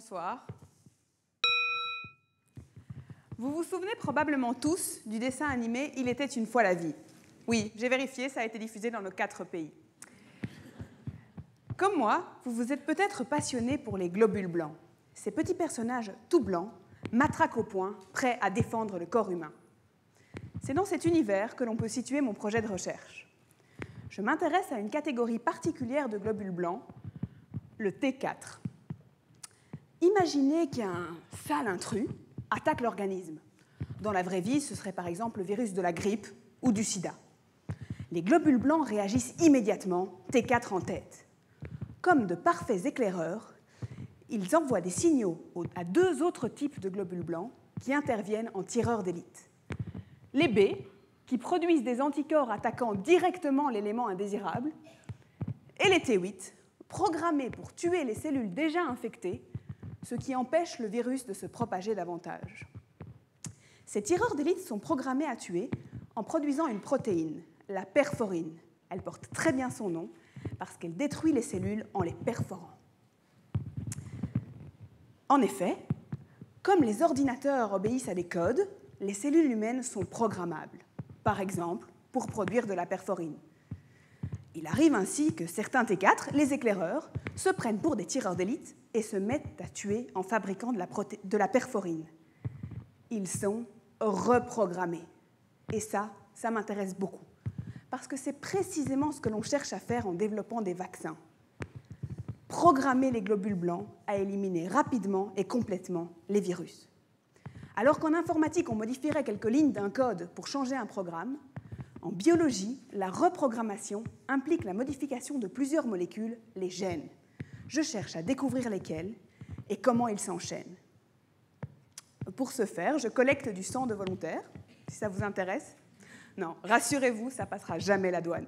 Bonsoir. Vous vous souvenez probablement tous du dessin animé « Il était une fois la vie ». Oui, j'ai vérifié, ça a été diffusé dans nos 4 pays. Comme moi, vous vous êtes peut-être passionné pour les globules blancs. Ces petits personnages tout blancs, matraques au poing, prêts à défendre le corps humain. C'est dans cet univers que l'on peut situer mon projet de recherche. Je m'intéresse à une catégorie particulière de globules blancs, le T4. Imaginez qu'un sale intrus attaque l'organisme. Dans la vraie vie, ce serait par exemple le virus de la grippe ou du sida. Les globules blancs réagissent immédiatement, T4 en tête. Comme de parfaits éclaireurs, ils envoient des signaux à 2 autres types de globules blancs qui interviennent en tireurs d'élite. Les B, qui produisent des anticorps attaquant directement l'élément indésirable, et les T8, programmés pour tuer les cellules déjà infectées, ce qui empêche le virus de se propager davantage. Ces tireurs d'élite sont programmés à tuer en produisant une protéine, la perforine. Elle porte très bien son nom parce qu'elle détruit les cellules en les perforant. En effet, comme les ordinateurs obéissent à des codes, les cellules humaines sont programmables, par exemple pour produire de la perforine. Il arrive ainsi que certains T4, les éclaireurs, se prennent pour des tireurs d'élite et se mettent à tuer en fabriquant de la perforine. Ils sont reprogrammés. Et ça m'intéresse beaucoup, parce que c'est précisément ce que l'on cherche à faire en développant des vaccins. Programmer les globules blancs à éliminer rapidement et complètement les virus. Alors qu'en informatique, on modifierait quelques lignes d'un code pour changer un programme, en biologie, la reprogrammation implique la modification de plusieurs molécules, les gènes. Je cherche à découvrir lesquels et comment ils s'enchaînent. Pour ce faire, je collecte du sang de volontaires, si ça vous intéresse. Non, rassurez-vous, ça ne passera jamais la douane.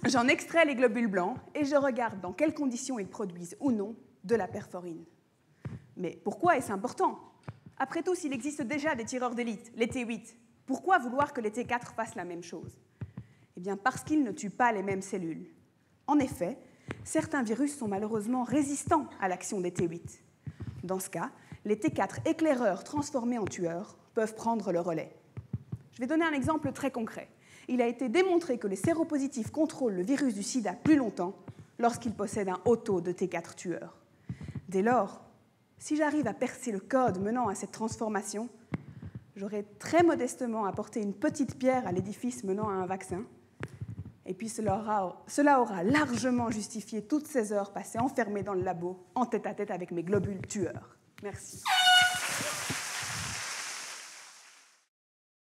J'en extrais les globules blancs et je regarde dans quelles conditions ils produisent ou non de la perforine. Mais pourquoi est-ce important ? Après tout, s'il existe déjà des tireurs d'élite, les T8, pourquoi vouloir que les T4 fassent la même chose ? Eh bien, parce qu'ils ne tuent pas les mêmes cellules. En effet, certains virus sont malheureusement résistants à l'action des T8. Dans ce cas, les T4 éclaireurs transformés en tueurs peuvent prendre le relais. Je vais donner un exemple très concret. Il a été démontré que les séropositifs contrôlent le virus du sida plus longtemps lorsqu'ils possèdent un haut taux de T4 tueurs. Dès lors, si j'arrive à percer le code menant à cette transformation, j'aurai très modestement apporté une petite pierre à l'édifice menant à un vaccin, et puis cela aura largement justifié toutes ces heures passées enfermées dans le labo, en tête-à-tête avec mes globules tueurs. Merci.